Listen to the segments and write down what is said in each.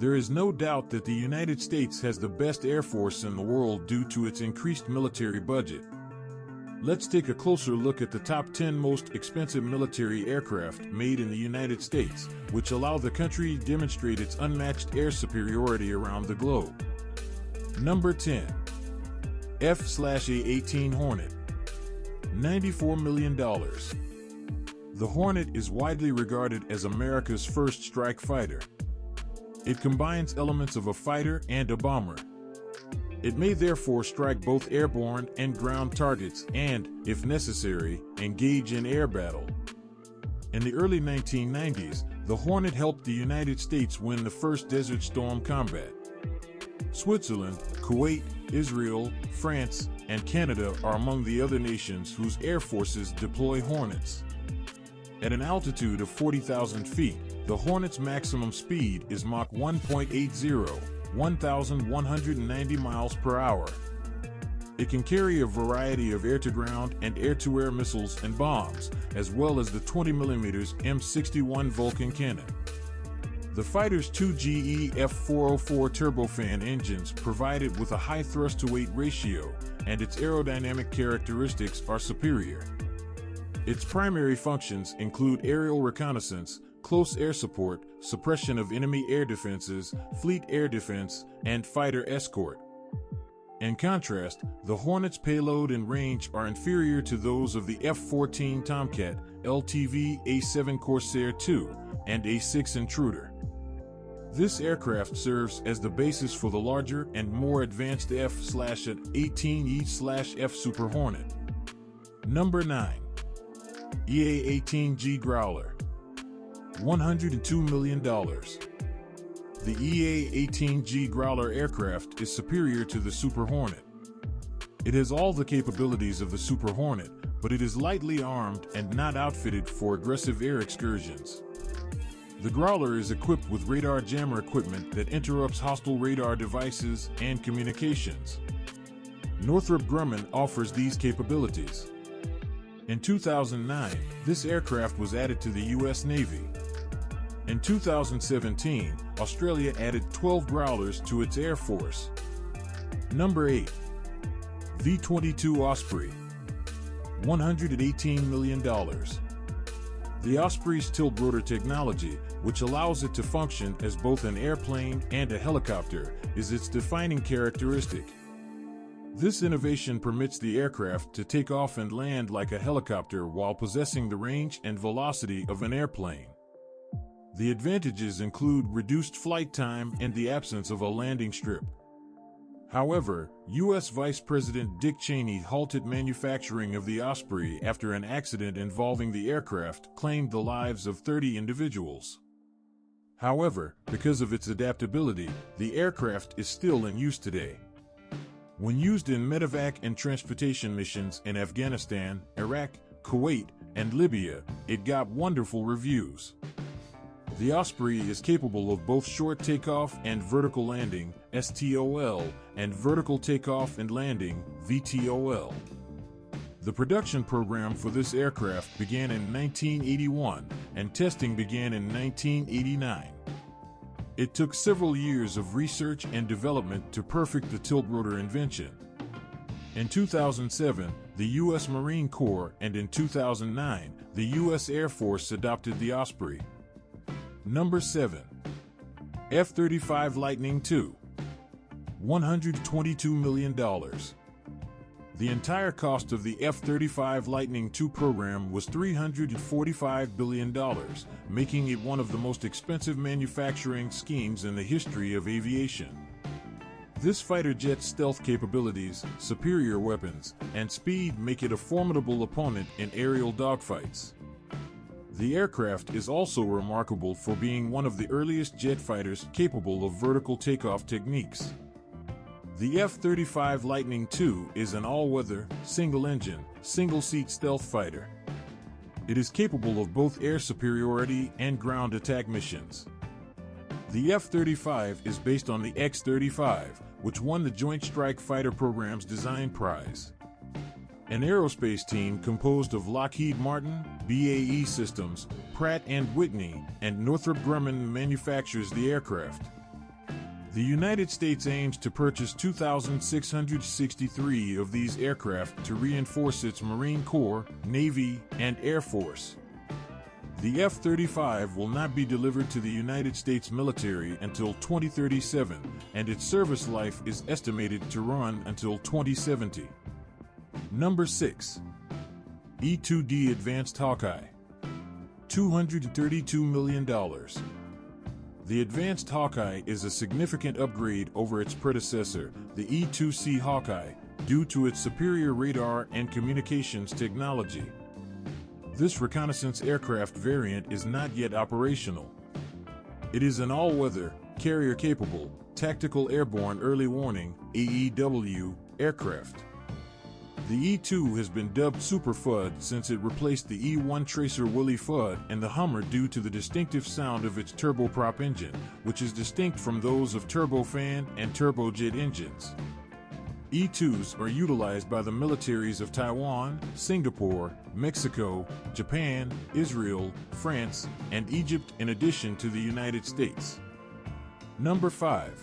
There is no doubt that the United States has the best Air Force in the world due to its increased military budget. Let's take a closer look at the top 10 most expensive military aircraft made in the United States, which allow the country to demonstrate its unmatched air superiority around the globe. Number 10. F/A-18 Hornet. $94 million. The Hornet is widely regarded as America's first strike fighter. It combines elements of a fighter and a bomber. It may therefore strike both airborne and ground targets and, if necessary, engage in air battle. In the early 1990s, the Hornet helped the United States win the first Desert Storm combat. Switzerland, Kuwait, Israel, France, and Canada are among the other nations whose air forces deploy Hornets. At an altitude of 40,000 feet, the Hornet's maximum speed is Mach 1.80, 1,190 miles per hour. It can carry a variety of air-to-ground and air-to-air missiles and bombs, as well as the 20mm M61 Vulcan cannon. The fighter's two GE F404 turbofan engines provide it with a high thrust-to-weight ratio, and its aerodynamic characteristics are superior. Its primary functions include aerial reconnaissance, close air support, suppression of enemy air defenses, fleet air defense, and fighter escort. In contrast, the Hornet's payload and range are inferior to those of the F-14 Tomcat, LTV A-7 Corsair II, and A-6 Intruder. This aircraft serves as the basis for the larger and more advanced F/A-18E/F Super Hornet. Number 9. EA-18G Growler. $102 million. The EA-18G Growler aircraft is superior to the Super Hornet. It has all the capabilities of the Super Hornet, but it is lightly armed and not outfitted for aggressive air excursions. The Growler is equipped with radar jammer equipment that interrupts hostile radar devices and communications. Northrop Grumman offers these capabilities. In 2009, this aircraft was added to the U.S. Navy. In 2017, Australia added 12 Growlers to its Air Force. Number 8. V-22 Osprey. $118 million. The Osprey's tilt-rotor technology, which allows it to function as both an airplane and a helicopter, is its defining characteristic. This innovation permits the aircraft to take off and land like a helicopter while possessing the range and velocity of an airplane. The advantages include reduced flight time and the absence of a landing strip. However, U.S. Vice President Dick Cheney halted manufacturing of the Osprey after an accident involving the aircraft claimed the lives of 30 individuals. However, because of its adaptability, the aircraft is still in use today. When used in medevac and transportation missions in Afghanistan, Iraq, Kuwait, and Libya, it got wonderful reviews. The Osprey is capable of both short takeoff and vertical landing, STOL, and vertical takeoff and landing, VTOL. The production program for this aircraft began in 1981, and testing began in 1989. It took several years of research and development to perfect the tilt-rotor invention. In 2007, the U.S. Marine Corps and in 2009, the U.S. Air Force adopted the Osprey. Number 7. F-35 Lightning II. $122 million. The entire cost of the F-35 Lightning II program was $345 billion, making it one of the most expensive manufacturing schemes in the history of aviation. This fighter jet's stealth capabilities, superior weapons, and speed make it a formidable opponent in aerial dogfights. The aircraft is also remarkable for being one of the earliest jet fighters capable of vertical takeoff techniques. The F-35 Lightning II is an all-weather, single-engine, single-seat stealth fighter. It is capable of both air superiority and ground attack missions. The F-35 is based on the X-35, which won the Joint Strike Fighter Program's design prize. An aerospace team composed of Lockheed Martin, BAE Systems, Pratt & Whitney, and Northrop Grumman manufactures the aircraft. The United States aims to purchase 2,663 of these aircraft to reinforce its Marine Corps, Navy, and Air Force. The F-35 will not be delivered to the United States military until 2037, and its service life is estimated to run until 2070. Number 6. E-2D Advanced Hawkeye. $232 million. The Advanced Hawkeye is a significant upgrade over its predecessor, the E-2C Hawkeye, due to its superior radar and communications technology. This reconnaissance aircraft variant is not yet operational. It is an all-weather, carrier-capable, tactical airborne early warning (AEW) aircraft. The E-2 has been dubbed Super FUD since it replaced the E-1 Tracer Willie FUD and the Hummer due to the distinctive sound of its turboprop engine, which is distinct from those of turbofan and turbojet engines. E-2s are utilized by the militaries of Taiwan, Singapore, Mexico, Japan, Israel, France, and Egypt in addition to the United States. Number 5.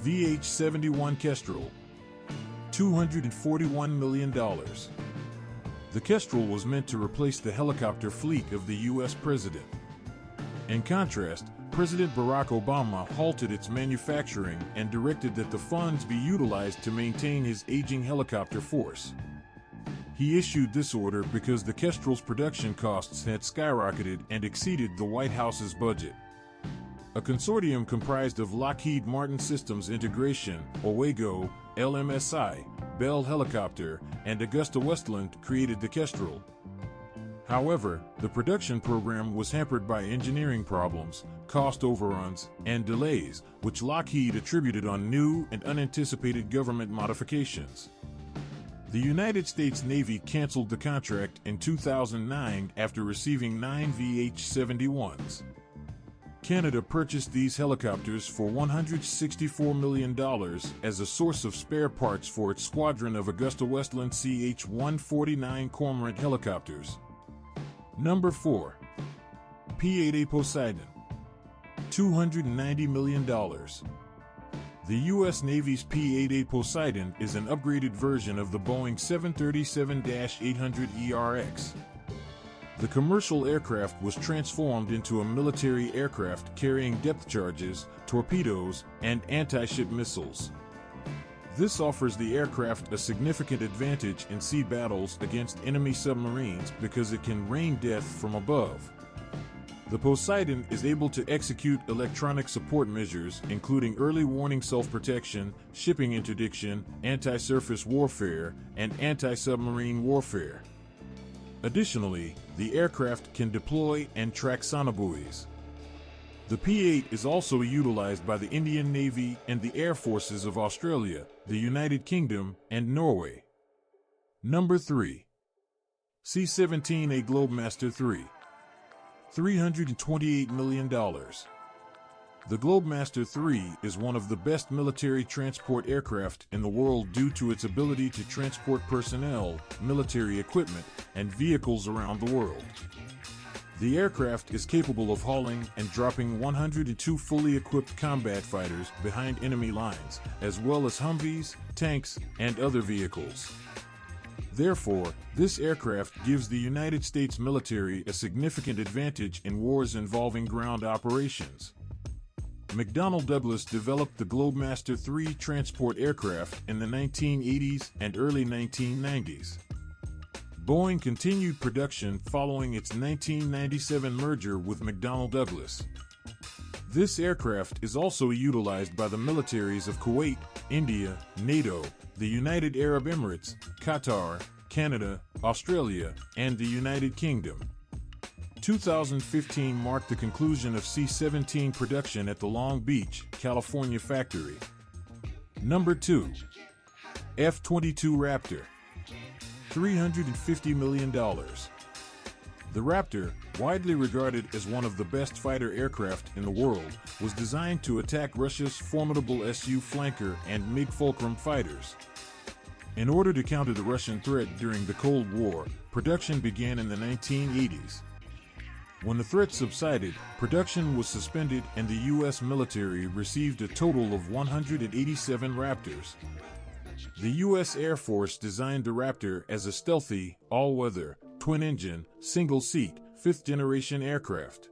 VH-71 Kestrel. $241 million. The Kestrel was meant to replace the helicopter fleet of the U.S. president. In contrast, President Barack Obama halted its manufacturing and directed that the funds be utilized to maintain his aging helicopter force. He issued this order because the Kestrel's production costs had skyrocketed and exceeded the White House's budget. A consortium comprised of Lockheed Martin Systems Integration, OWAGO, LMSI, Bell Helicopter, and AgustaWestland created the Kestrel. However, the production program was hampered by engineering problems, cost overruns, and delays, which Lockheed attributed on new and unanticipated government modifications. The United States Navy canceled the contract in 2009 after receiving 9 VH-71s. Canada purchased these helicopters for $164 million as a source of spare parts for its squadron of AgustaWestland CH-149 Cormorant helicopters. Number 4. P-8A Poseidon. $290 million. The U.S. Navy's P-8A Poseidon is an upgraded version of the Boeing 737-800ERX. The commercial aircraft was transformed into a military aircraft carrying depth charges, torpedoes, and anti-ship missiles. This offers the aircraft a significant advantage in sea battles against enemy submarines because it can rain death from above. The Poseidon is able to execute electronic support measures including early warning self-protection, shipping interdiction, anti-surface warfare, and anti-submarine warfare. Additionally, the aircraft can deploy and track sonobuoys. The P-8 is also utilized by the Indian Navy and the Air Forces of Australia, the United Kingdom, and Norway. Number 3. C-17A Globemaster III. $328 million. The Globemaster III is one of the best military transport aircraft in the world due to its ability to transport personnel, military equipment, and vehicles around the world. The aircraft is capable of hauling and dropping 102 fully equipped combat fighters behind enemy lines, as well as Humvees, tanks, and other vehicles. Therefore, this aircraft gives the United States military a significant advantage in wars involving ground operations. McDonnell Douglas developed the Globemaster III transport aircraft in the 1980s and early 1990s. Boeing continued production following its 1997 merger with McDonnell Douglas. This aircraft is also utilized by the militaries of Kuwait, India, NATO, the United Arab Emirates, Qatar, Canada, Australia, and the United Kingdom. 2015 marked the conclusion of C-17 production at the Long Beach, California factory. Number 2. F-22 Raptor. $350 million. The Raptor, widely regarded as one of the best fighter aircraft in the world, was designed to attack Russia's formidable Su flanker and MiG Fulcrum fighters. In order to counter the Russian threat during the Cold War, production began in the 1980s. When the threat subsided, production was suspended and the U.S. military received a total of 187 Raptors. The U.S. Air Force designed the Raptor as a stealthy, all-weather, twin-engine, single-seat, fifth-generation aircraft.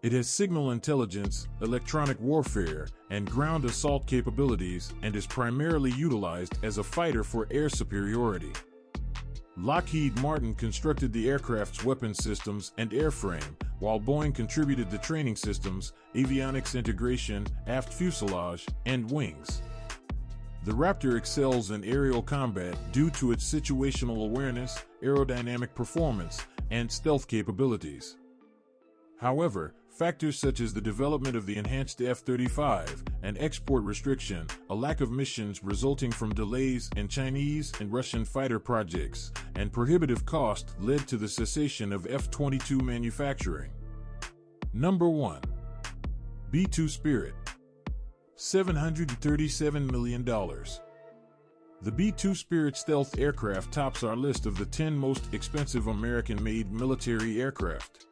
It has signal intelligence, electronic warfare, and ground assault capabilities and is primarily utilized as a fighter for air superiority. Lockheed Martin constructed the aircraft's weapon systems and airframe, while Boeing contributed the training systems, avionics integration, aft fuselage, and wings. The Raptor excels in aerial combat due to its situational awareness, aerodynamic performance, and stealth capabilities. However, factors such as the development of the enhanced F-35, an export restriction, a lack of missions resulting from delays in Chinese and Russian fighter projects, and prohibitive cost led to the cessation of F-22 manufacturing. Number 1. B-2 Spirit. $737 million. The B-2 Spirit stealth aircraft tops our list of the 10 most expensive American-made military aircraft.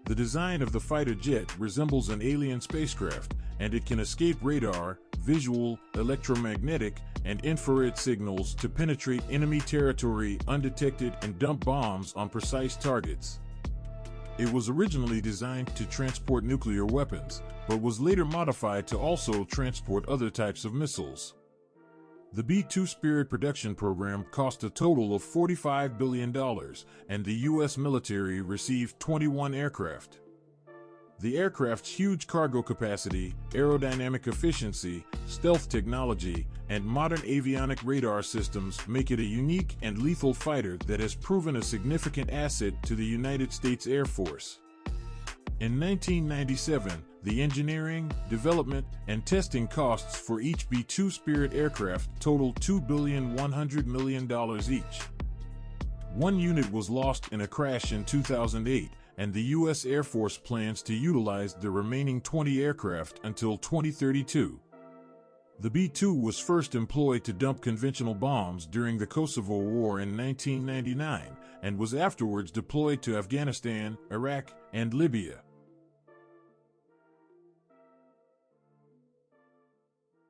The design of the fighter jet resembles an alien spacecraft, and it can escape radar, visual, electromagnetic, and infrared signals to penetrate enemy territory undetected and dump bombs on precise targets. It was originally designed to transport nuclear weapons, but was later modified to also transport other types of missiles. The B-2 Spirit production program cost a total of $45 billion, and the U.S. military received 21 aircraft. The aircraft's huge cargo capacity, aerodynamic efficiency, stealth technology, and modern avionic radar systems make it a unique and lethal fighter that has proven a significant asset to the United States Air Force. In 1997, the engineering, development, and testing costs for each B-2 Spirit aircraft totaled $2.1 billion each. One unit was lost in a crash in 2008, and the U.S. Air Force plans to utilize the remaining 20 aircraft until 2032. The B-2 was first employed to dump conventional bombs during the Kosovo War in 1999, and was afterwards deployed to Afghanistan, Iraq, and Libya.